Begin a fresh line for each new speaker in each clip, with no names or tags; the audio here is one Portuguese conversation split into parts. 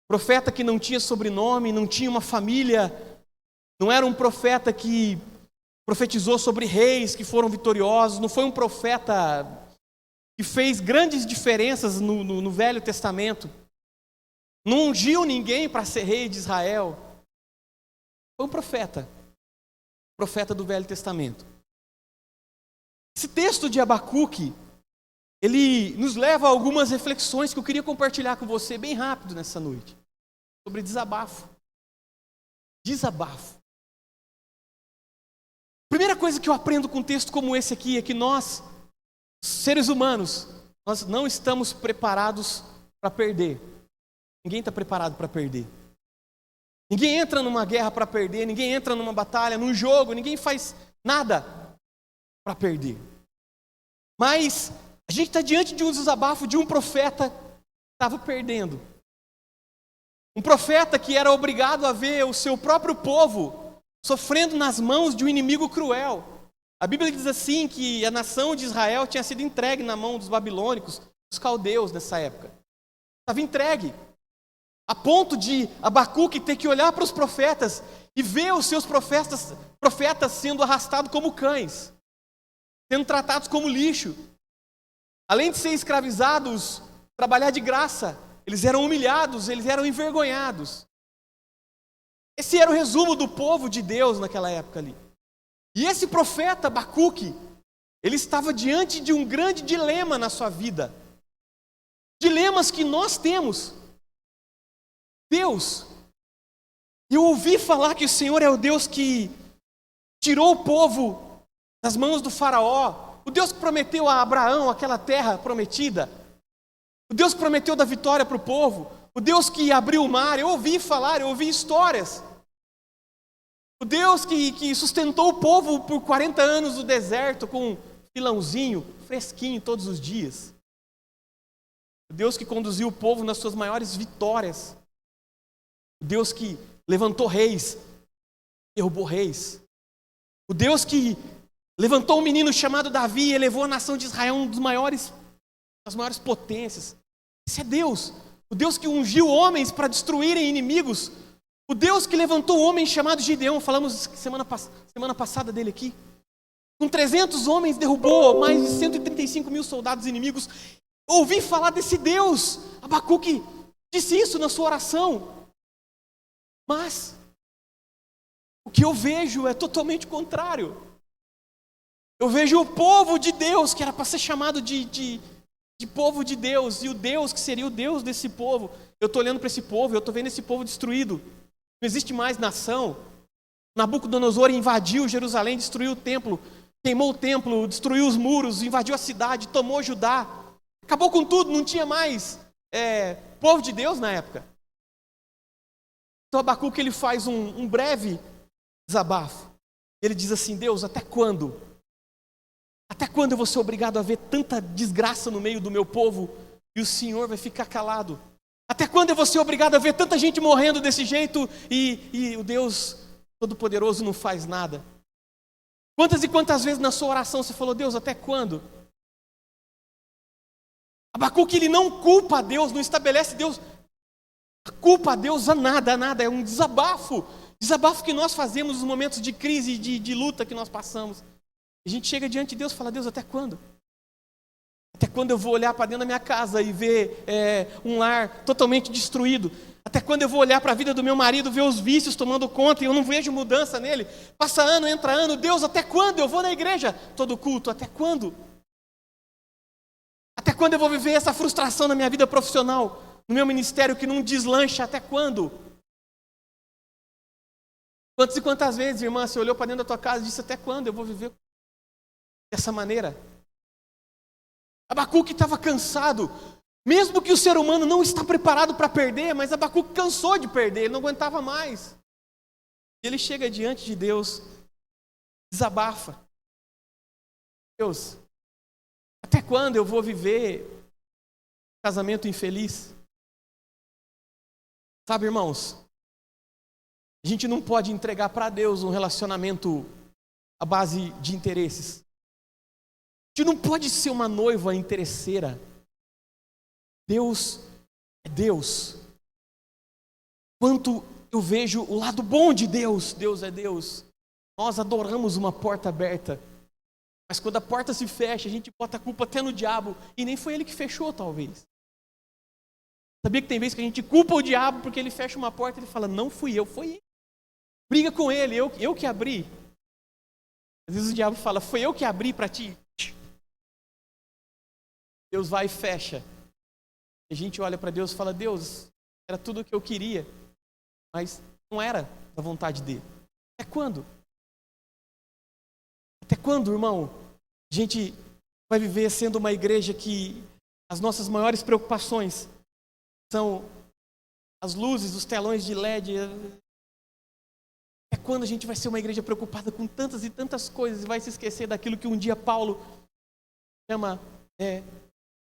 Profeta que não tinha sobrenome, não tinha uma família, não era um profeta que profetizou sobre reis que foram vitoriosos, não foi um profeta que fez grandes diferenças no Velho Testamento, não ungiu ninguém para ser rei de Israel. Foi um profeta do Velho Testamento. Esse texto de Abacuque, ele nos leva a algumas reflexões que eu queria compartilhar com você bem rápido nessa noite, sobre desabafo. Desabafo. Primeira coisa que eu aprendo com um texto como esse aqui é que nós, seres humanos, nós não estamos preparados para perder. Ninguém está preparado para perder. Ninguém entra numa guerra para perder, ninguém entra numa batalha, num jogo, ninguém faz nada para perder. Mas a gente está diante de um desabafo de um profeta que estava perdendo. Um profeta que era obrigado a ver o seu próprio povo sofrendo nas mãos de um inimigo cruel. A Bíblia diz assim que a nação de Israel tinha sido entregue na mão dos babilônicos, dos caldeus dessa época. Estava entregue. A ponto de Abacuque ter que olhar para os profetas e ver os seus profetas sendo arrastados como cães, sendo tratados como lixo. Além de ser escravizados, trabalhar de graça, eles eram humilhados, eles eram envergonhados. Esse era o resumo do povo de Deus naquela época ali. E esse profeta Abacuque, ele estava diante de um grande dilema na sua vida. Dilemas que nós temos. Deus, eu ouvi falar que o Senhor é o Deus que tirou o povo das mãos do faraó, o Deus que prometeu a Abraão aquela terra prometida, o Deus que prometeu dar vitória para o povo, o Deus que abriu o mar. Eu ouvi falar, eu ouvi histórias. O Deus que sustentou o povo por 40 anos no deserto com um pilãozinho fresquinho todos os dias. O Deus que conduziu o povo nas suas maiores vitórias. O Deus que levantou reis, derrubou reis. O Deus que levantou um menino chamado Davi e elevou a nação de Israel a das maiores potências. Esse é Deus. O Deus que ungiu homens para destruírem inimigos. O Deus que levantou um homem chamado Gideão, falamos semana passada dele aqui. Com 300 homens derrubou mais de 135 mil soldados inimigos. Ouvi falar desse Deus. Abacuque disse isso na sua oração. Mas o que eu vejo é totalmente contrário. Eu vejo o povo de Deus, que era para ser chamado de povo de Deus, e o Deus que seria o Deus desse povo. Eu estou olhando para esse povo, eu estou vendo esse povo destruído. Não existe mais nação. Nabucodonosor invadiu Jerusalém, destruiu o templo, queimou o templo, destruiu os muros, invadiu a cidade, tomou Judá. Acabou com tudo, não tinha mais povo de Deus na época. Então Abacuque ele faz um breve desabafo. Ele diz assim: Deus, até quando? Até quando eu vou ser obrigado a ver tanta desgraça no meio do meu povo e o Senhor vai ficar calado? Até quando eu vou ser obrigado a ver tanta gente morrendo desse jeito e o Deus Todo-Poderoso não faz nada? Quantas e quantas vezes na sua oração você falou: Deus, até quando? Abacuque ele não culpa a Deus, não estabelece Deus, culpa a Deus a nada, é um desabafo. Desabafo que nós fazemos nos momentos de crise e de luta que nós passamos. A gente chega diante de Deus e fala: Deus, até quando? Até quando eu vou olhar para dentro da minha casa e ver um lar totalmente destruído? Até quando eu vou olhar para a vida do meu marido, ver os vícios tomando conta e eu não vejo mudança nele? Passa ano, entra ano. Deus, até quando? Eu vou na igreja todo culto, até quando? Até quando eu vou viver essa frustração na minha vida profissional? No meu ministério que não deslancha, até quando? Quantas e quantas vezes, irmã, você olhou para dentro da tua casa e disse: até quando eu vou viver dessa maneira? Abacuque estava cansado, mesmo que o ser humano não está preparado para perder, mas Abacuque cansou de perder, ele não aguentava mais. E ele chega diante de Deus, desabafa: Deus, até quando eu vou viver casamento infeliz? Sabe, irmãos, a gente não pode entregar para Deus um relacionamento à base de interesses. A gente não pode ser uma noiva interesseira. Deus é Deus. quanto eu vejo o lado bom de Deus. Deus é Deus. Nós adoramos uma porta aberta. Mas quando a porta se fecha, a gente bota a culpa até no diabo. E nem foi ele que fechou, talvez. Sabia que tem vezes que a gente culpa o diabo porque ele fecha uma porta e ele fala, não fui eu, foi ele. Briga com ele, eu que abri. Às vezes o diabo fala, foi eu que abri para ti. Deus vai e fecha. E a gente olha para Deus e fala, Deus, era tudo o que eu queria, mas não era da vontade dele. Até quando? Até quando, irmão, a gente vai viver sendo uma igreja que as nossas maiores preocupações são as luzes, os telões de LED? Até quando a gente vai ser uma igreja preocupada com tantas e tantas coisas e vai se esquecer daquilo que um dia Paulo chama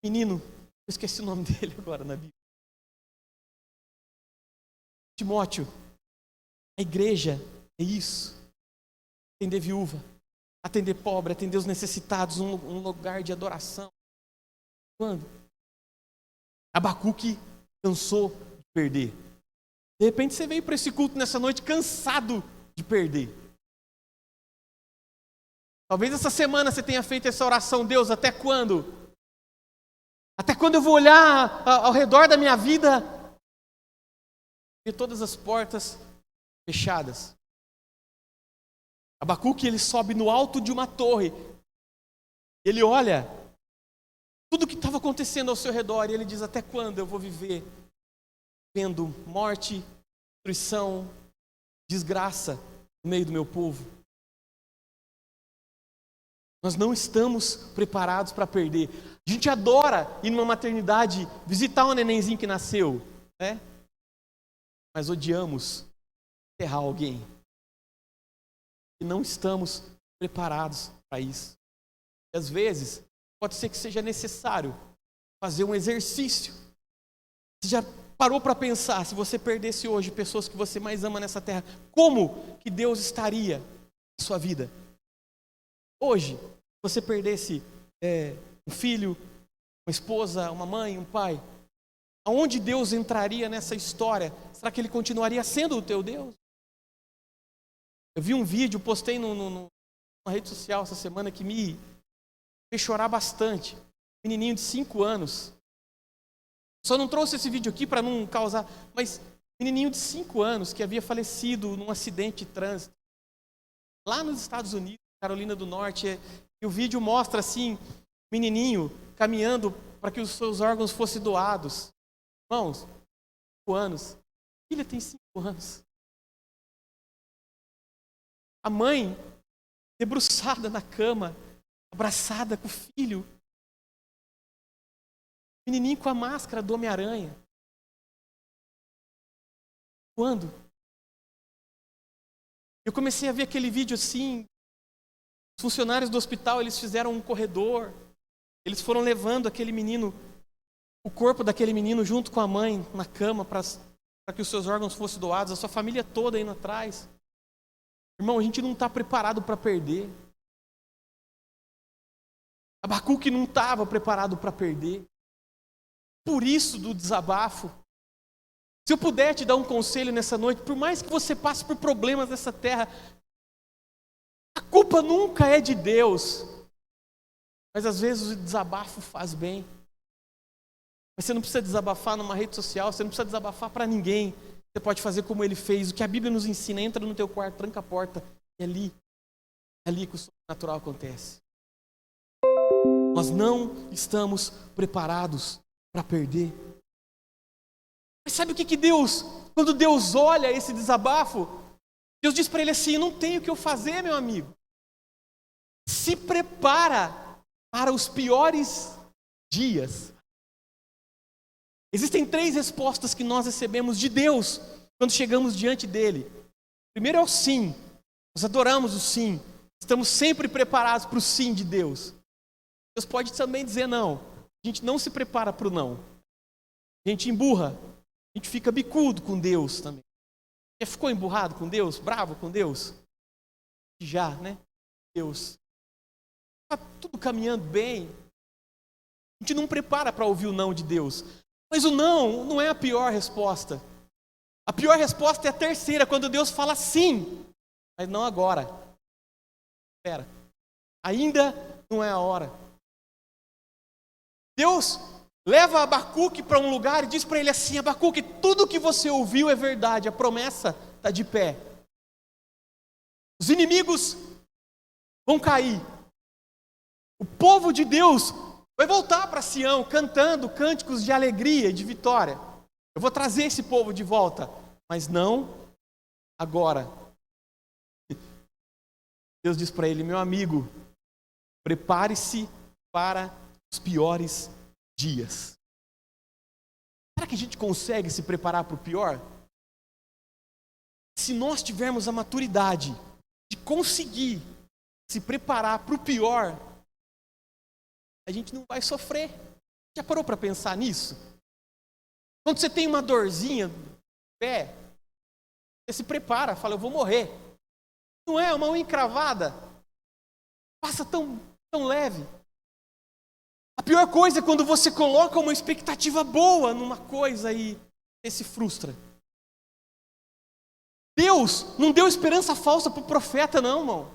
menino, eu esqueci o nome dele agora na Bíblia. Timóteo, a igreja é isso. Atender viúva, atender pobre, atender os necessitados, um lugar de adoração. Quando? Abacuque cansou de perder. De repente você veio para esse culto nessa noite cansado de perder. Talvez essa semana você tenha feito essa oração, Deus, até quando? Até quando eu vou olhar ao redor da minha vida e todas as portas fechadas? Abacuque, ele sobe no alto de uma torre. Ele olha tudo o que estava acontecendo ao seu redor e ele diz, até quando eu vou viver vendo morte, destruição, desgraça no meio do meu povo? Nós não estamos preparados para perder. A gente adora ir numa maternidade visitar um nenenzinho que nasceu, né? Mas odiamos enterrar alguém. E não estamos preparados para isso. E às vezes, pode ser que seja necessário fazer um exercício. Você já parou para pensar, se você perdesse hoje pessoas que você mais ama nessa terra, como que Deus estaria na sua vida? Hoje, se você perdesse um filho, uma esposa, uma mãe, um pai, aonde Deus entraria nessa história? Será que Ele continuaria sendo o teu Deus? Eu vi um vídeo, postei numa rede social essa semana que me fez chorar bastante. Um menininho de 5 anos. Só não trouxe esse vídeo aqui para não causar, mas menininho de 5 anos que havia falecido num acidente de trânsito lá nos Estados Unidos, Carolina do Norte. E o vídeo mostra assim, menininho caminhando para que os seus órgãos fossem doados. Irmãos, 5 anos. A filha tem 5 anos. A mãe debruçada na cama, abraçada com o filho. O menininho com a máscara do Homem-Aranha. Quando? Eu comecei a ver aquele vídeo assim. Os funcionários do hospital, eles fizeram um corredor. Eles foram levando aquele menino, o corpo daquele menino junto com a mãe na cama para que os seus órgãos fossem doados. A sua família toda indo atrás. Irmão, a gente não está preparado para perder. Abacuque não estava preparado para perder. Por isso do desabafo. Se eu puder te dar um conselho nessa noite, por mais que você passe por problemas nessa terra, a culpa nunca é de Deus. Mas às vezes o desabafo faz bem. Mas você não precisa desabafar numa rede social, você não precisa desabafar para ninguém. Você pode fazer como ele fez, o que a Bíblia nos ensina, entra no teu quarto, tranca a porta, e é ali que o sobrenatural acontece. Nós não estamos preparados para perder. Mas sabe o que Deus, quando Deus olha esse desabafo, Deus diz para ele assim, não tenho o que eu fazer, meu amigo. Se prepara para os piores dias. Existem 3 respostas que nós recebemos de Deus quando chegamos diante dele. Primeiro é o sim. Nós adoramos o sim. Estamos sempre preparados para o sim de Deus. Deus pode também dizer não. A gente não se prepara para o não. A gente emburra. A gente fica bicudo com Deus também. Já ficou emburrado com Deus? Bravo com Deus? Já, né? Deus. Está tudo caminhando bem. A gente não prepara para ouvir o não de Deus. Mas o não é a pior resposta. A pior resposta é a terceira, quando Deus fala sim, mas não agora. Espera, ainda não é a hora. Deus leva Abacuque para um lugar e diz para ele assim: Abacuque, tudo que você ouviu é verdade, a promessa está de pé. Os inimigos vão cair. O povo de Deus vai voltar para Sião cantando cânticos de alegria e de vitória. Eu vou trazer esse povo de volta, mas não agora. Deus diz para ele: meu amigo, prepare-se para os piores dias. Será que a gente consegue se preparar para o pior? Se nós tivermos a maturidade de conseguir se preparar para o pior, a gente não vai sofrer. Já parou para pensar nisso? Quando você tem uma dorzinha no pé, você se prepara, fala: eu vou morrer. Não é uma unha encravada, passa tão leve. A pior coisa é quando você coloca uma expectativa boa numa coisa e você se frustra. Deus não deu esperança falsa para o profeta, não, irmão.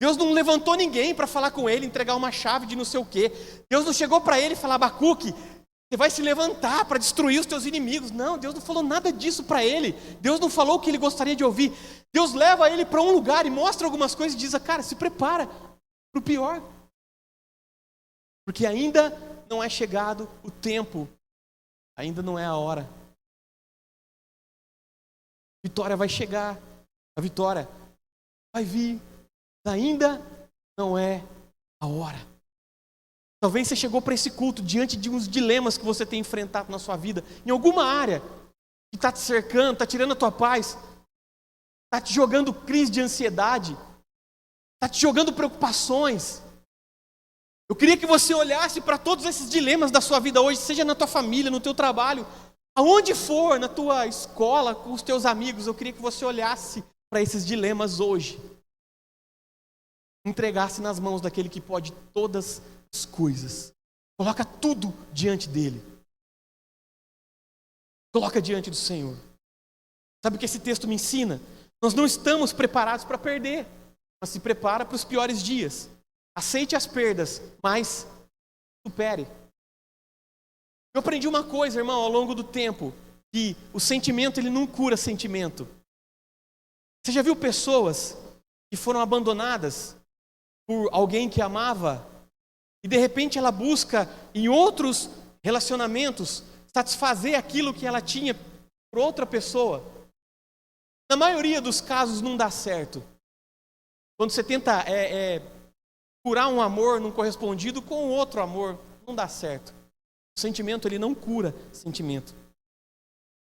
Deus não levantou ninguém para falar com ele, entregar uma chave de não sei o quê. Deus não chegou para ele e falou: Abacuque, você vai se levantar para destruir os teus inimigos. Não, Deus não falou nada disso para ele. Deus não falou o que ele gostaria de ouvir. Deus leva ele para um lugar e mostra algumas coisas e diz: cara, se prepara para o pior. Porque ainda não é chegado o tempo, ainda não é a hora. A vitória vai chegar, a vitória vai vir, ainda não é a hora. Talvez você chegou para esse culto diante de uns dilemas que você tem enfrentado na sua vida, em alguma área que está te cercando, está tirando a tua paz, está te jogando crise de ansiedade, está te jogando preocupações. Eu queria que você olhasse para todos esses dilemas da sua vida hoje, seja na tua família, no teu trabalho, aonde for, na tua escola, com os teus amigos. Eu queria que você olhasse para esses dilemas hoje, entregasse nas mãos daquele que pode todas as coisas. Coloca tudo diante dele. Coloca diante do Senhor. Sabe o que esse texto me ensina? Nós não estamos preparados para perder, mas se prepara para os piores dias. Aceite as perdas, mas supere. Eu aprendi uma coisa, irmão, ao longo do tempo, que o sentimento, ele não cura sentimento. Você já viu pessoas que foram abandonadas por alguém que amava e de repente ela busca em outros relacionamentos satisfazer aquilo que ela tinha por outra pessoa? Na maioria dos casos não dá certo. Quando você tenta curar um amor não correspondido com outro amor, não dá certo. O sentimento, ele não cura sentimento.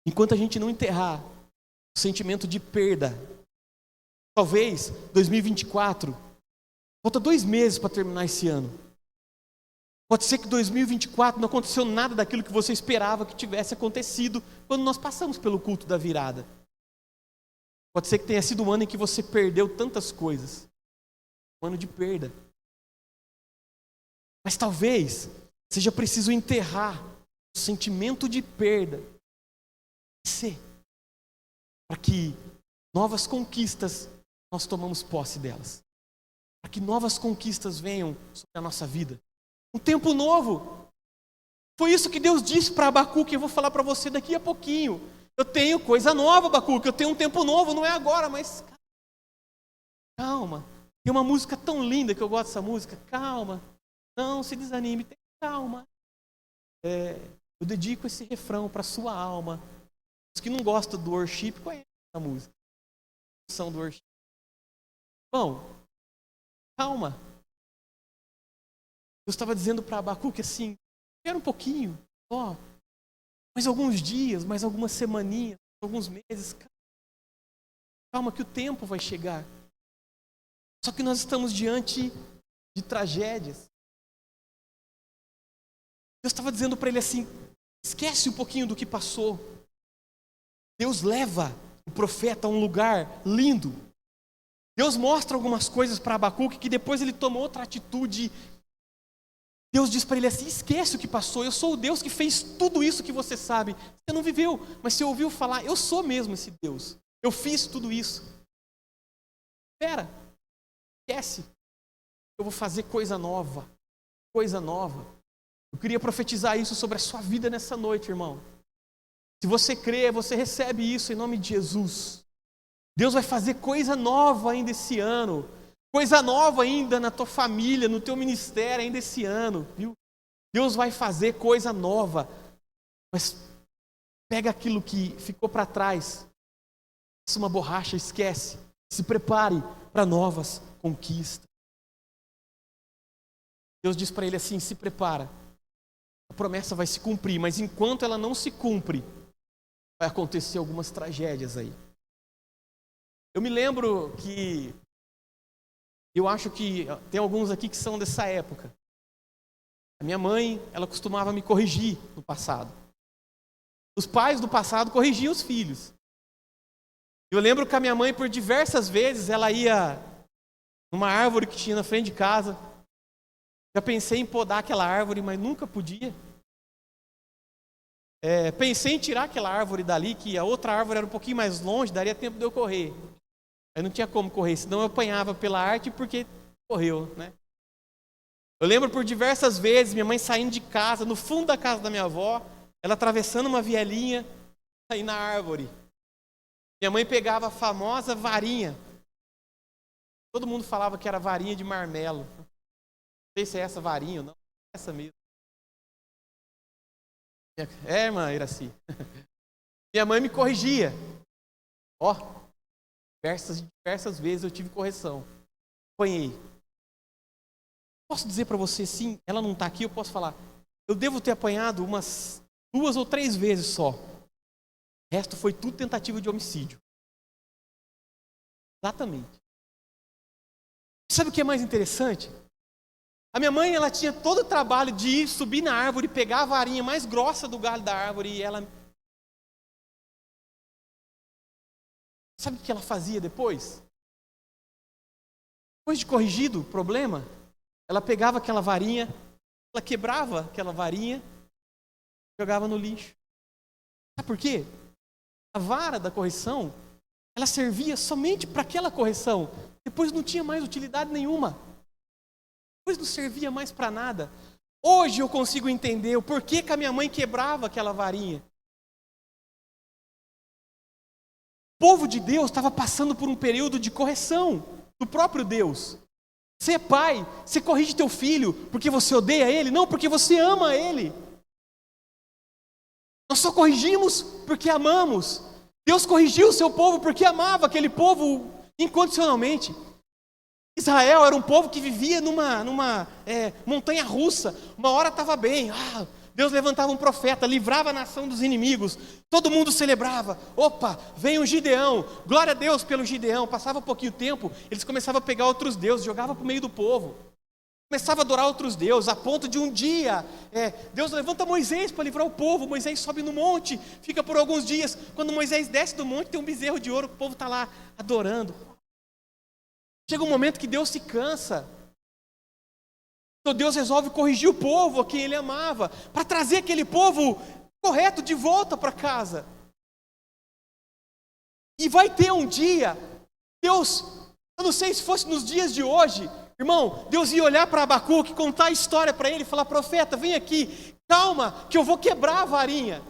Enquanto a gente não enterrar o sentimento de perda, talvez 2024, falta 2 meses para terminar esse ano. Pode ser que 2024 não aconteceu nada daquilo que você esperava que tivesse acontecido quando nós passamos pelo culto da virada. Pode ser que tenha sido um ano em que você perdeu tantas coisas. Um ano de perda. Mas talvez seja preciso enterrar o sentimento de perda, para que novas conquistas nós tomamos posse delas, para que novas conquistas venham sobre a nossa vida. Um tempo novo. Foi isso que Deus disse para Abacuque. Eu vou falar para você daqui a pouquinho. Eu tenho coisa nova, Abacuque. Eu tenho um tempo novo, não é agora, mas calma. Tem uma música tão linda que eu gosto dessa música. Calma. Não se desanime, tenha calma. Eu dedico esse refrão para a sua alma. Os que não gostam do worship conhecem a música. São do worship. Bom, calma. Eu estava dizendo para Abacuque assim: espera um pouquinho, mais alguns dias, mais algumas semaninhas, alguns meses. Calma que o tempo vai chegar. Só que nós estamos diante de tragédias. Deus estava dizendo para ele assim: esquece um pouquinho do que passou. Deus leva o profeta a um lugar lindo. Deus mostra algumas coisas para Abacuque que depois ele tomou outra atitude Deus diz para ele assim: esquece o que passou, eu sou o Deus que fez tudo isso que você sabe. Você não viveu, mas você ouviu falar, eu sou mesmo esse Deus. Eu fiz tudo isso. Espera, esquece. Eu vou fazer coisa nova. Coisa nova. Eu queria profetizar isso sobre a sua vida nessa noite, irmão. Se você crê, você recebe isso em nome de Jesus. Deus vai fazer coisa nova ainda esse ano. Coisa nova ainda na tua família, no teu ministério ainda esse ano, viu? Deus vai fazer coisa nova. Mas pega aquilo que ficou para trás. Faça uma borracha, esquece. Se prepare para novas conquistas. Deus diz para ele assim: se prepara. A promessa vai se cumprir, mas enquanto ela não se cumpre, vai acontecer algumas tragédias aí. Eu me lembro que, eu acho que tem alguns aqui que são dessa época. A minha mãe, ela costumava me corrigir no passado. Os pais do passado corrigiam os filhos. Eu lembro que a minha mãe, por diversas vezes, ela ia numa árvore que tinha na frente de casa. Já pensei em podar aquela árvore, mas nunca podia. Pensei em tirar aquela árvore dali, que a outra árvore era um pouquinho mais longe, daria tempo de eu correr. Aí não tinha como correr, senão eu apanhava pela arte porque correu, né? Eu lembro por diversas vezes, minha mãe saindo de casa, no fundo da casa da minha avó, ela atravessando uma vielinha, aí na árvore. Minha mãe pegava a famosa varinha. Todo mundo falava que era varinha de marmelo. Não sei se é essa varinha ou não, é essa mesmo. Irmã Iraci. Minha mãe me corrigia. Diversas vezes eu tive correção. Apanhei. Posso dizer para você, sim, ela não está aqui, eu posso falar. Eu devo ter apanhado umas 2 ou 3 vezes só. O resto foi tudo tentativa de homicídio. Exatamente. Sabe o que é mais interessante? A minha mãe, ela tinha todo o trabalho de ir subir na árvore, pegar a varinha mais grossa do galho da árvore e ela... Sabe o que ela fazia depois? Depois de corrigido o problema, ela pegava aquela varinha, ela quebrava aquela varinha, jogava no lixo. Sabe por quê? A vara da correção, ela servia somente para aquela correção. Depois não tinha mais utilidade nenhuma. Depois não servia mais para nada. Hoje eu consigo entender o porquê que a minha mãe quebrava aquela varinha. O povo de Deus estava passando por um período de correção do próprio Deus. Você é pai, você corrige teu filho porque você odeia ele? Não, porque você ama ele. Nós só corrigimos porque amamos. Deus corrigiu o seu povo porque amava aquele povo incondicionalmente. Israel era um povo que vivia numa montanha russa. Uma hora estava bem. Deus levantava um profeta, livrava a nação dos inimigos. Todo mundo celebrava. Opa, vem um Gideão. Glória a Deus pelo Gideão. Passava um pouquinho de tempo, eles começavam a pegar outros deuses, jogavam para o meio do povo. Começava a adorar outros deuses, a ponto de um dia, Deus levanta Moisés para livrar o povo. Moisés sobe no monte, fica por alguns dias. Quando Moisés desce do monte, tem um bezerro de ouro, o povo está lá adorando. Chega um momento que Deus se cansa. Então Deus resolve corrigir o povo a quem ele amava, para trazer aquele povo correto de volta para casa. E vai ter um dia, Deus, eu não sei se fosse nos dias de hoje, irmão, Deus ia olhar para Abacuque, contar a história para ele, falar: profeta, vem aqui, calma, que eu vou quebrar a varinha.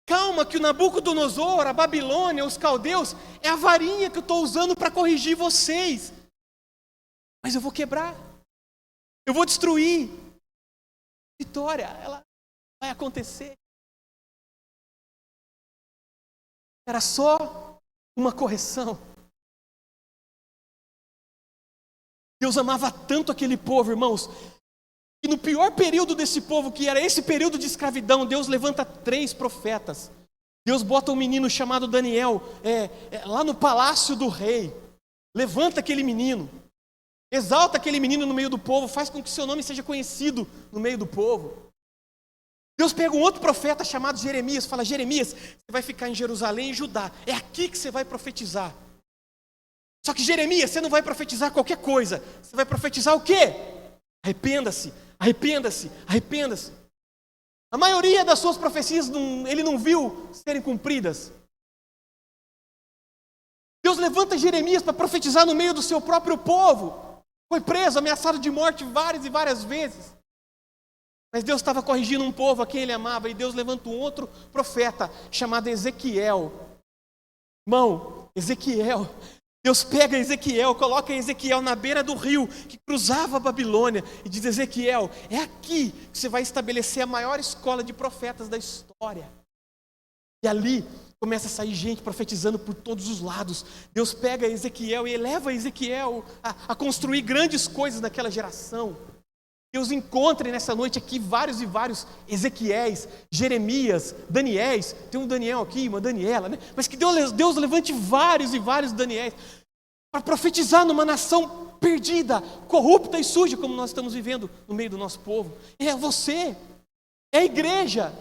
Calma, que o Nabucodonosor, a Babilônia, os caldeus, é a varinha que eu estou usando para corrigir vocês. Mas eu vou quebrar. Eu vou destruir. Vitória, ela vai acontecer. Era só uma correção. Deus amava tanto aquele povo, irmãos, e no pior período desse povo, que era esse período de escravidão, Deus levanta 3 profetas. Deus bota um menino chamado Daniel, lá no palácio do rei. Levanta aquele menino. Exalta aquele menino no meio do povo. Faz com que seu nome seja conhecido no meio do povo. Deus pega um outro profeta chamado Jeremias. Fala: Jeremias, você vai ficar em Jerusalém e Judá. É aqui que você vai profetizar. Só que Jeremias, você não vai profetizar qualquer coisa. Você vai profetizar o quê? Arrependa-se, arrependa-se, arrependa-se. A maioria das suas profecias ele não viu serem cumpridas. Deus levanta Jeremias para profetizar no meio do seu próprio povo. Foi preso, ameaçado de morte várias e várias vezes. Mas Deus estava corrigindo um povo a quem ele amava. E Deus levanta um outro profeta chamado Ezequiel. Irmão, Ezequiel. Deus pega Ezequiel, coloca Ezequiel na beira do rio que cruzava a Babilônia e diz: Ezequiel, é aqui que você vai estabelecer a maior escola de profetas da história. E ali começa a sair gente profetizando por todos os lados. Deus pega Ezequiel e eleva Ezequiel a construir grandes coisas naquela geração. Deus encontre nessa noite aqui vários e vários Ezequiéis, Jeremias, Daniéis. Tem um Daniel aqui, uma Daniela, né? Mas que Deus levante vários e vários Daniéis para profetizar numa nação perdida, corrupta e suja, como nós estamos vivendo no meio do nosso povo. É você, é a igreja,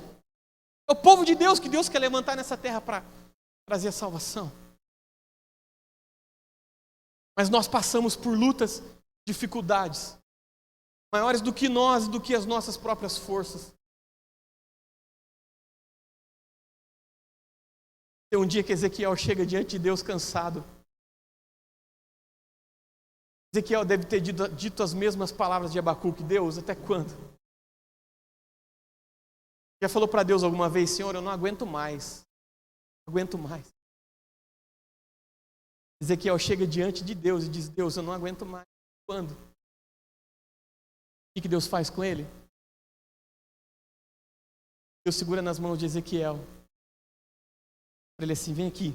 é o povo de Deus que Deus quer levantar nessa terra para trazer a salvação. Mas nós passamos por lutas, dificuldades maiores do que nós, do que as nossas próprias forças. Tem um dia que Ezequiel chega diante de Deus cansado. Ezequiel deve ter dito as mesmas palavras de Abacuque: Deus, até quando? Já falou para Deus alguma vez: Senhor, eu não aguento mais. Não aguento mais. Ezequiel chega diante de Deus e diz: Deus, eu não aguento mais. Quando? O que Deus faz com ele? Deus segura nas mãos de Ezequiel. Para ele assim: vem aqui.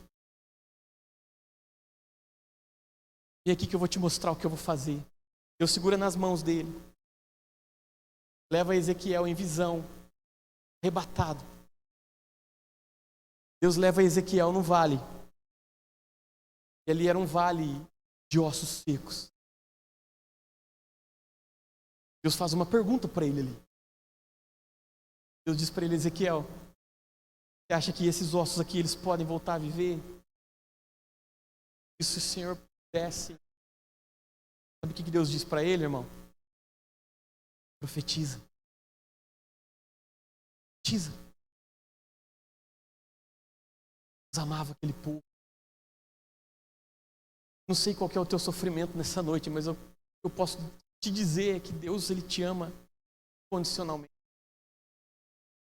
Vem aqui que eu vou te mostrar o que eu vou fazer. Deus segura nas mãos dele. Leva Ezequiel em visão, arrebatado. Deus leva Ezequiel no vale. E ali era um vale de ossos secos. Deus faz uma pergunta para ele ali. Deus diz para ele: Ezequiel, você acha que esses ossos aqui eles podem voltar a viver? E se o Senhor pudesse? Sabe o que Deus diz para ele, irmão? Profetiza. Profetiza. Deus amava aquele povo. Não sei qual que é o teu sofrimento nessa noite, mas eu posso te dizer que Deus, Ele te ama condicionalmente.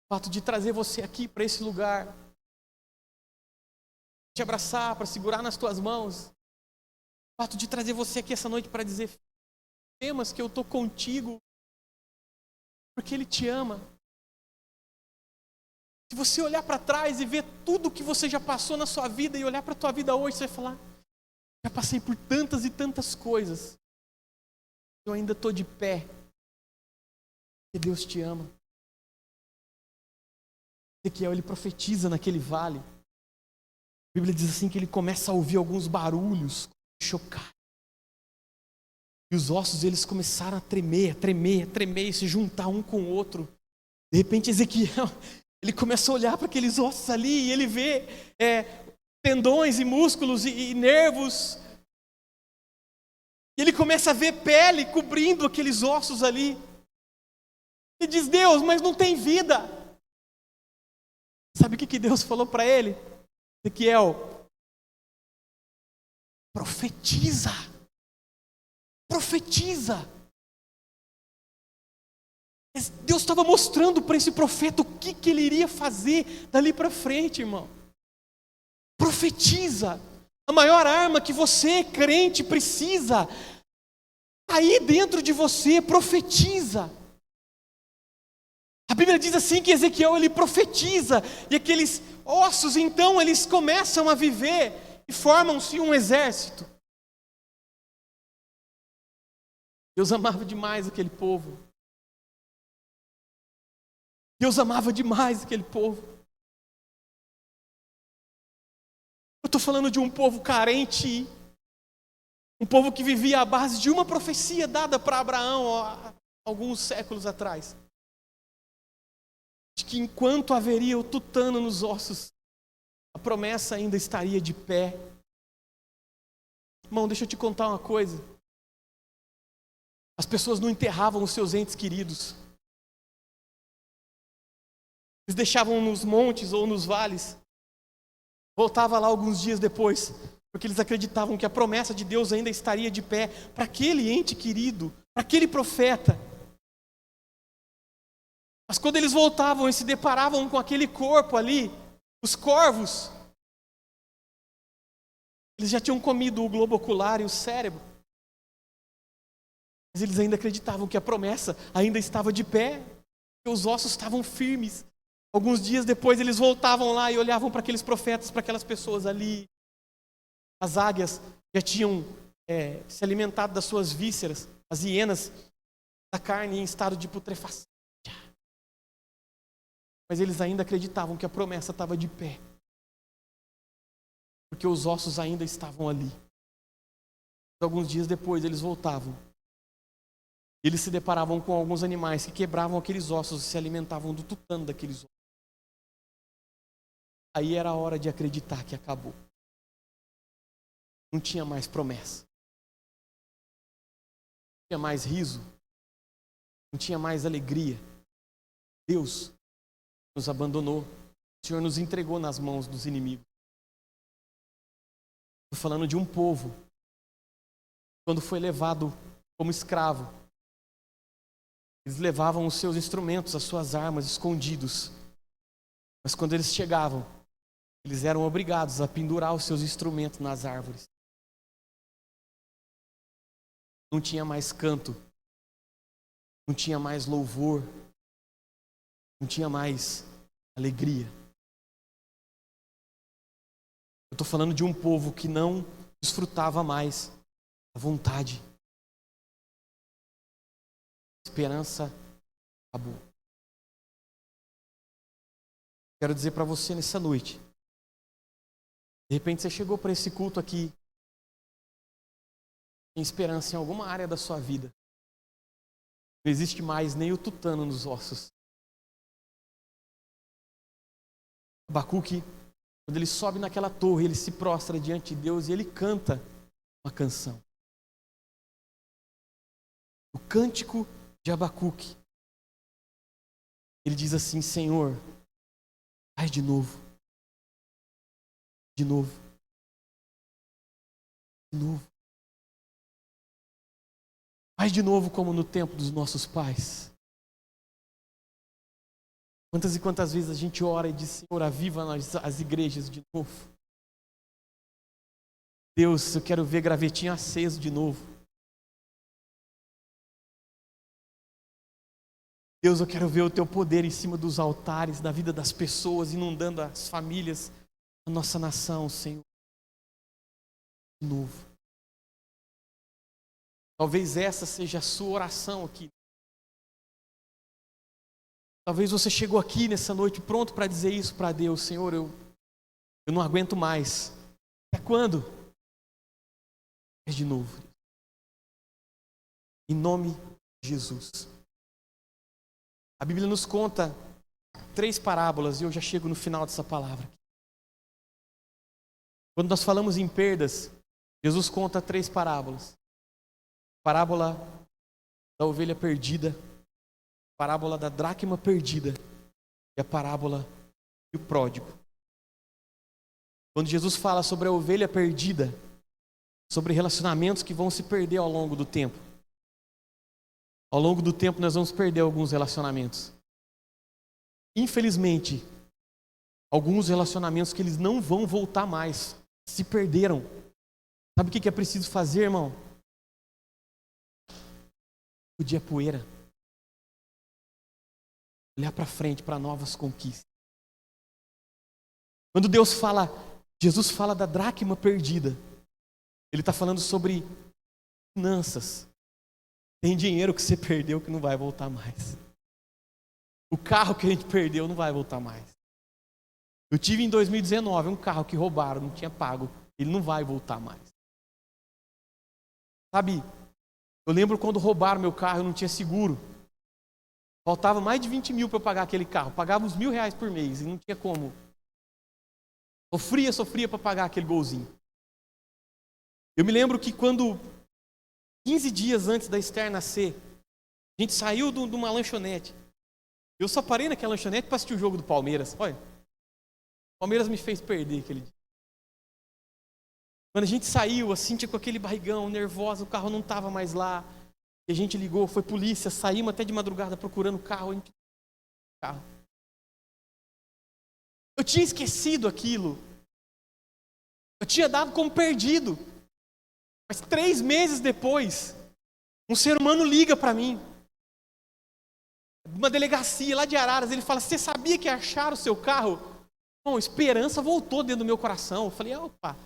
O fato de trazer você aqui para esse lugar, te abraçar, para segurar nas tuas mãos, o fato de trazer você aqui essa noite para dizer: temas que eu estou contigo, porque Ele te ama. Se você olhar para trás e ver tudo que você já passou na sua vida e olhar para a tua vida hoje, você vai falar: já passei por tantas e tantas coisas. Eu ainda estou de pé, porque Deus te ama. Ezequiel, ele profetiza naquele vale. A Bíblia diz assim que ele começa a ouvir alguns barulhos, chocar. E os ossos, eles começaram a tremer, e se juntar um com o outro. De repente, Ezequiel, ele começa a olhar para aqueles ossos ali e ele vê tendões e músculos e nervos. E ele começa a ver pele cobrindo aqueles ossos ali. E diz: Deus, mas não tem vida. Sabe o que Deus falou para ele? Ezequiel, profetiza. Profetiza. Deus estava mostrando para esse profeta o que ele iria fazer dali para frente, irmão. Profetiza. A maior arma que você, crente, precisa, aí dentro de você, profetiza. A Bíblia diz assim que Ezequiel, ele profetiza, e aqueles ossos, então, eles começam a viver e formam-se um exército. Deus amava demais aquele povo. Deus amava demais aquele povo. Eu estou falando de um povo carente, um povo que vivia à base de uma profecia dada para Abraão há alguns séculos atrás, de que enquanto haveria o tutano nos ossos, a promessa ainda estaria de pé. Irmão, deixa eu te contar uma coisa. As pessoas não enterravam os seus entes queridos. Eles deixavam nos montes ou nos vales. Voltava lá alguns dias depois, porque eles acreditavam que a promessa de Deus ainda estaria de pé para aquele ente querido, para aquele profeta. Mas quando eles voltavam e se deparavam com aquele corpo ali, os corvos, eles já tinham comido o globo ocular e o cérebro. Mas eles ainda acreditavam que a promessa ainda estava de pé, que os ossos estavam firmes. Alguns dias depois eles voltavam lá e olhavam para aqueles profetas, para aquelas pessoas ali. As águias já tinham se alimentado das suas vísceras, as hienas da carne em estado de putrefação. Mas eles ainda acreditavam que a promessa estava de pé, porque os ossos ainda estavam ali. Alguns dias depois eles voltavam. Eles se deparavam com alguns animais que quebravam aqueles ossos e se alimentavam do tutano daqueles ossos. Aí era a hora de acreditar que acabou. Não tinha mais promessa. Não tinha mais riso. Não tinha mais alegria. Deus nos abandonou. O Senhor nos entregou nas mãos dos inimigos. Estou falando de um povo. Quando foi levado como escravo, eles levavam os seus instrumentos, as suas armas escondidos. Mas quando eles chegavam, eles eram obrigados a pendurar os seus instrumentos nas árvores. Não tinha mais canto. Não tinha mais louvor. Não tinha mais alegria. Eu estou falando de um povo que não desfrutava mais a vontade. A esperança acabou. Quero dizer para você nessa noite. De repente você chegou para esse culto aqui em esperança em alguma área da sua vida. Não existe mais nem o tutano nos ossos. Abacuque, quando ele sobe naquela torre, ele se prostra diante de Deus e ele canta uma canção. O cântico de Abacuque. Ele diz assim: Senhor, faz de novo. De novo. De novo. Faz de novo como no tempo dos nossos pais. Quantas e quantas vezes a gente ora e diz: Senhor, aviva as igrejas de novo. Deus, eu quero ver gravetinho aceso de novo. Deus, eu quero ver o teu poder em cima dos altares, da vida das pessoas, inundando as famílias, a nossa nação, Senhor. De novo. Talvez essa seja a sua oração aqui. Talvez você chegou aqui nessa noite pronto para dizer isso para Deus: Senhor, eu não aguento mais. Até quando? É de novo. Em nome de Jesus. A Bíblia nos conta 3 parábolas e eu já chego no final dessa palavra. Quando nós falamos em perdas, Jesus conta 3 parábolas. A parábola da ovelha perdida, a parábola da dracma perdida e a parábola do pródigo. Quando Jesus fala sobre a ovelha perdida, sobre relacionamentos que vão se perder ao longo do tempo. Ao longo do tempo nós vamos perder alguns relacionamentos. Infelizmente, alguns relacionamentos que eles não vão voltar mais, se perderam. Sabe o que é preciso fazer, irmão? Sacudir a poeira. Olhar para frente para novas conquistas. Quando Jesus fala da dracma perdida, Ele está falando sobre finanças. Tem dinheiro que você perdeu que não vai voltar mais. O carro que a gente perdeu não vai voltar mais. Eu tive em 2019 um carro que roubaram, não tinha pago. Ele não vai voltar mais. Sabe, eu lembro quando roubaram meu carro, eu não tinha seguro. Faltava mais de 20 mil para eu pagar aquele carro. Pagava uns R$1.000 por mês e não tinha como. Sofria para pagar aquele golzinho. Eu me lembro que quando, 15 dias antes da Esther nascer, a gente saiu de uma lanchonete. Eu só parei naquela lanchonete para assistir o jogo do Palmeiras. Olha, o Palmeiras me fez perder aquele dia. Quando a gente saiu, assim, com aquele barrigão, nervosa, o carro não estava mais lá. E a gente ligou, foi polícia, saímos até de madrugada procurando o carro. Eu tinha esquecido aquilo. Eu tinha dado como perdido. Mas 3 meses depois, um ser humano liga para mim. Uma delegacia lá de Araras, ele fala: você sabia que acharam o seu carro? Bom, esperança voltou dentro do meu coração. Eu falei: opa,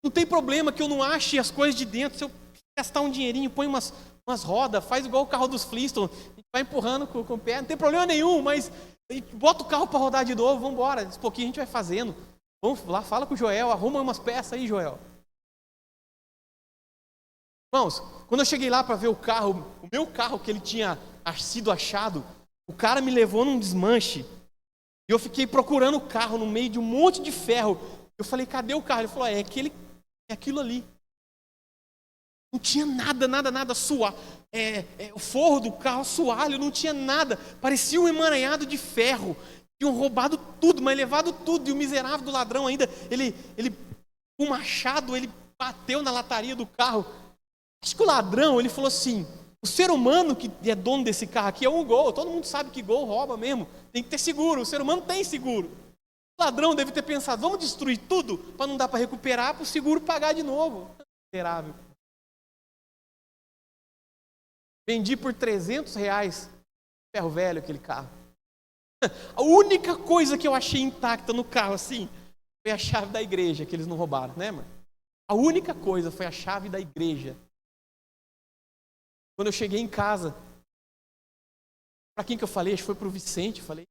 não tem problema que eu não ache as coisas de dentro. Se eu gastar um dinheirinho, põe umas rodas, faz igual o carro dos Flintstones, vai empurrando com o pé, não tem problema nenhum, mas bota o carro para rodar de novo, vamos embora, desse pouquinho a gente vai fazendo. Vamos lá, fala com o Joel, arruma umas peças aí, Joel. Irmãos, quando eu cheguei lá para ver o meu carro que ele tinha sido achado, o cara me levou num desmanche, e eu fiquei procurando o carro no meio de um monte de ferro. Eu falei: cadê o carro? Ele falou: é aquilo ali. Não tinha nada, o forro do carro, assoalho, não tinha nada. Parecia um emaranhado de ferro. Tinham roubado tudo, mas levado tudo. E o miserável do ladrão ainda, ele com o machado, ele bateu na lataria do carro. Acho que o ladrão, ele falou assim: o ser humano que é dono desse carro aqui é um Gol. Todo mundo sabe que Gol rouba mesmo. Tem que ter seguro. O ser humano tem seguro. O ladrão deve ter pensado: vamos destruir tudo para não dar para recuperar, para o seguro pagar de novo. Miserável. Vendi por R$300 ferro velho aquele carro. A única coisa que eu achei intacta no carro assim foi a chave da igreja, que eles não roubaram, né, mano? A única coisa foi a chave da igreja. Quando eu cheguei em casa, para quem que eu falei? Acho que foi para o Vicente. Falei.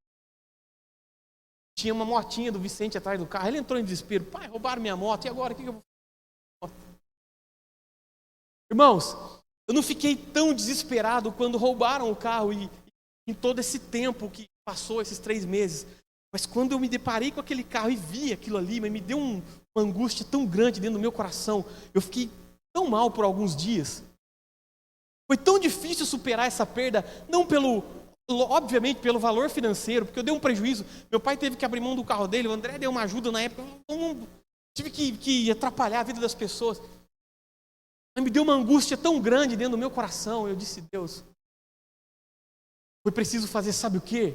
Tinha uma motinha do Vicente atrás do carro. Ele entrou em desespero: pai, roubaram minha moto, e agora o que eu vou fazer? Irmãos, eu não fiquei tão desesperado quando roubaram o carro e em todo esse tempo que passou, esses 3 meses. Mas quando eu me deparei com aquele carro e vi aquilo ali, mas me deu uma angústia tão grande dentro do meu coração. Eu fiquei tão mal por alguns dias. Foi tão difícil superar essa perda, não obviamente pelo valor financeiro, porque eu dei um prejuízo. Meu pai teve que abrir mão do carro dele, o André deu uma ajuda na época. Tive que atrapalhar a vida das pessoas. Mas me deu uma angústia tão grande dentro do meu coração. Eu disse: Deus, foi preciso fazer, sabe o quê?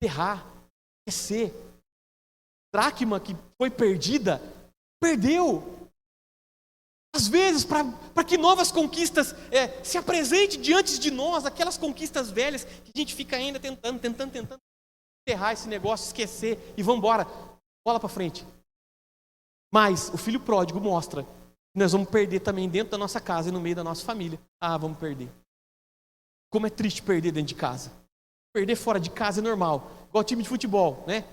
Enterrar, esquecer. Dracma que foi perdida, perdeu. Às vezes, para que novas conquistas se apresentem diante de nós, aquelas conquistas velhas que a gente fica ainda tentando enterrar esse negócio, esquecer e vamos embora, bola para frente. Mas o filho pródigo mostra que nós vamos perder também dentro da nossa casa e no meio da nossa família. Vamos perder. Como é triste perder dentro de casa. Perder fora de casa é normal, igual time de futebol, né?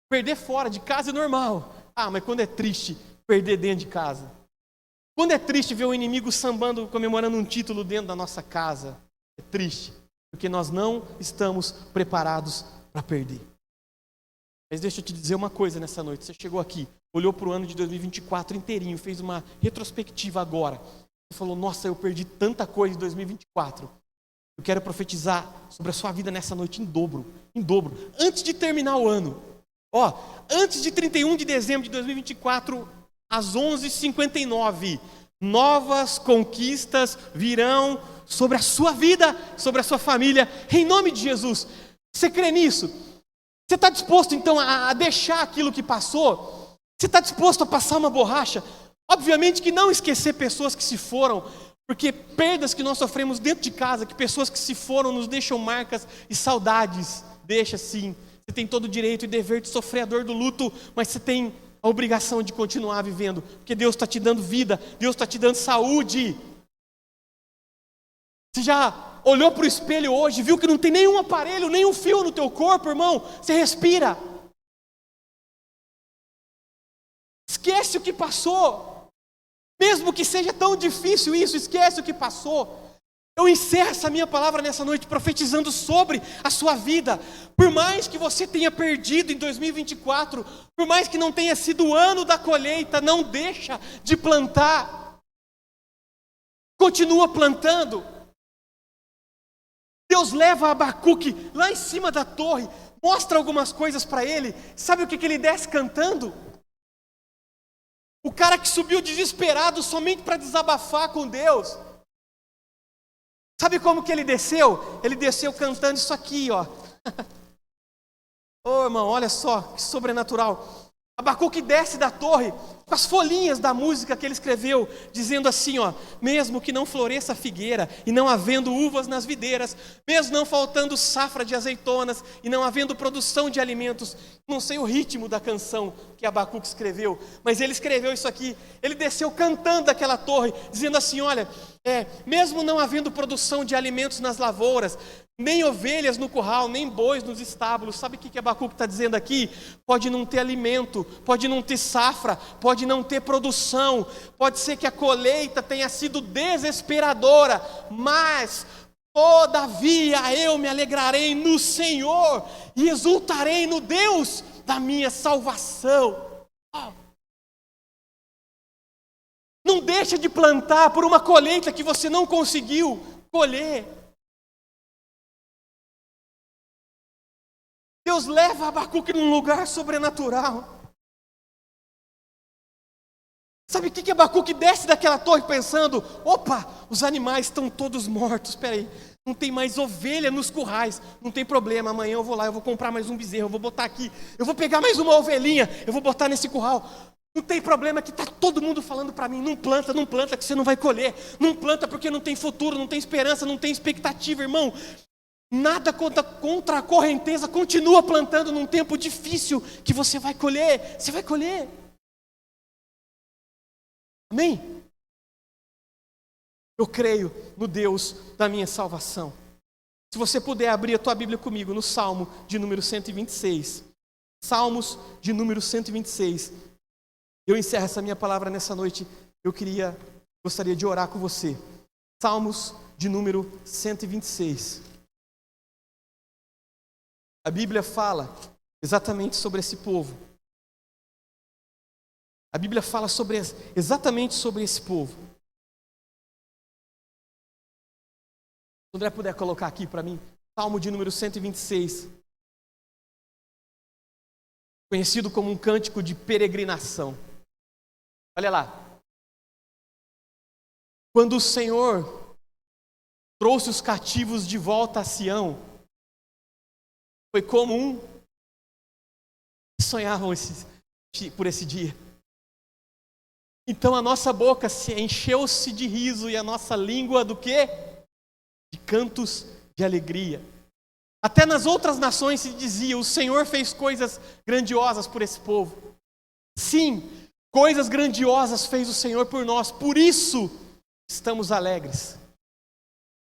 Perder fora de casa é normal. Mas quando é triste perder dentro de casa. Quando é triste ver o inimigo sambando, comemorando um título dentro da nossa casa, é triste, porque nós não estamos preparados para perder. Mas deixa eu te dizer uma coisa nessa noite. Você chegou aqui, olhou para o ano de 2024 inteirinho, fez uma retrospectiva agora. Você falou: nossa, eu perdi tanta coisa em 2024. Eu quero profetizar sobre a sua vida nessa noite em dobro. Antes de terminar o ano. Antes de 31 de dezembro de 2024, às 11h59, novas conquistas virão sobre a sua vida, sobre a sua família, em nome de Jesus. Você crê nisso? Você está disposto então a deixar aquilo que passou? Você está disposto a passar uma borracha? Obviamente que não esquecer pessoas que se foram, porque perdas que nós sofremos dentro de casa, que pessoas que se foram nos deixam marcas e saudades. Deixa sim. Você tem todo o direito e dever de sofrer a dor do luto, mas você tem a obrigação de continuar vivendo, porque Deus está te dando vida, Deus está te dando saúde. Você já olhou para o espelho hoje, viu que não tem nenhum aparelho, nenhum fio no teu corpo, irmão? Você respira. Esquece o que passou. Mesmo que seja tão difícil isso, esquece o que passou. Eu encerro essa minha palavra nessa noite profetizando sobre a sua vida. Por mais que você tenha perdido em 2024, por mais que não tenha sido o ano da colheita, não deixa de plantar. Continua plantando. Deus leva Abacuque lá em cima da torre, mostra algumas coisas para ele. Sabe o que ele desce cantando? O cara que subiu desesperado somente para desabafar com Deus. Sabe como que ele desceu? Ele desceu cantando isso aqui, ó. Ô irmão, olha só, que sobrenatural. Abacuque desce da torre com as folhinhas da música que ele escreveu, dizendo assim, ó: mesmo que não floresça a figueira e não havendo uvas nas videiras, mesmo não faltando safra de azeitonas e não havendo produção de alimentos. Não sei o ritmo da canção que Abacuque escreveu, mas ele escreveu isso aqui. Ele desceu cantando daquela torre, dizendo assim, olha, mesmo não havendo produção de alimentos nas lavouras, nem ovelhas no curral, nem bois nos estábulos. Sabe o que Abacuque está dizendo aqui? Pode não ter alimento, pode não ter safra, pode não ter produção, pode ser que a colheita tenha sido desesperadora, mas todavia eu me alegrarei no Senhor e exultarei no Deus da minha salvação. Não deixa de plantar por uma colheita que você não conseguiu colher. Deus leva Abacuque num lugar sobrenatural. Sabe o que Abacuque desce daquela torre pensando? Opa, os animais estão todos mortos, espera aí. Não tem mais ovelha nos currais, não tem problema, amanhã eu vou lá, eu vou comprar mais um bezerro, eu vou botar aqui, eu vou pegar mais uma ovelhinha, eu vou botar nesse curral. Não tem problema que está todo mundo falando para mim, não planta que você não vai colher, não planta porque não tem futuro, não tem esperança, não tem expectativa, irmão. Nada contra a correnteza, continua plantando num tempo difícil que você vai colher, Amém? Eu creio no Deus da minha salvação. Se você puder abrir a tua Bíblia comigo no Salmo de número 126. Salmos de número 126. Eu encerro essa minha palavra nessa noite. Gostaria de orar com você. Salmos de número 126. A Bíblia fala exatamente sobre esse povo. A Bíblia fala exatamente sobre esse povo. Se o André puder colocar aqui para mim, Salmo de número 126. Conhecido como um cântico de peregrinação. Olha lá. Quando o Senhor trouxe os cativos de volta a Sião, foi como sonhavam por esse dia. Então a nossa boca encheu-se de riso e a nossa língua do quê? De cantos de alegria. Até nas outras nações se dizia: o Senhor fez coisas grandiosas por esse povo. Sim, coisas grandiosas fez o Senhor por nós, por isso estamos alegres.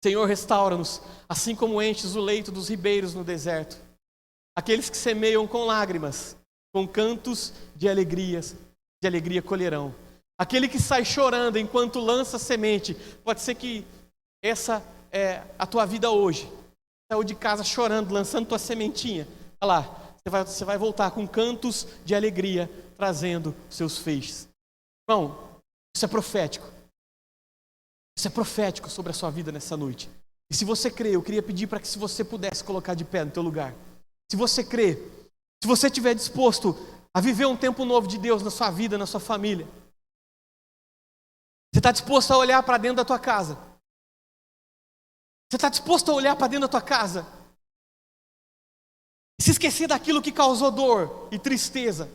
Senhor, restaura-nos, assim como enches o leito dos ribeiros no deserto. Aqueles que semeiam com lágrimas, com cantos de alegria colherão. Aquele que sai chorando enquanto lança semente, pode ser que essa é a tua vida hoje. Saiu de casa chorando, lançando tua sementinha. Olha lá, você vai voltar com cantos de alegria, trazendo seus feixes. Irmão, isso é profético. Isso é profético sobre a sua vida nessa noite. E se você crê, eu queria pedir para que se você pudesse colocar de pé no teu lugar. Se você crê, se você estiver disposto a viver um tempo novo de Deus na sua vida, na sua família. Você está disposto a olhar para dentro da tua casa? Você está disposto a olhar para dentro da tua casa? E se esquecer daquilo que causou dor e tristeza?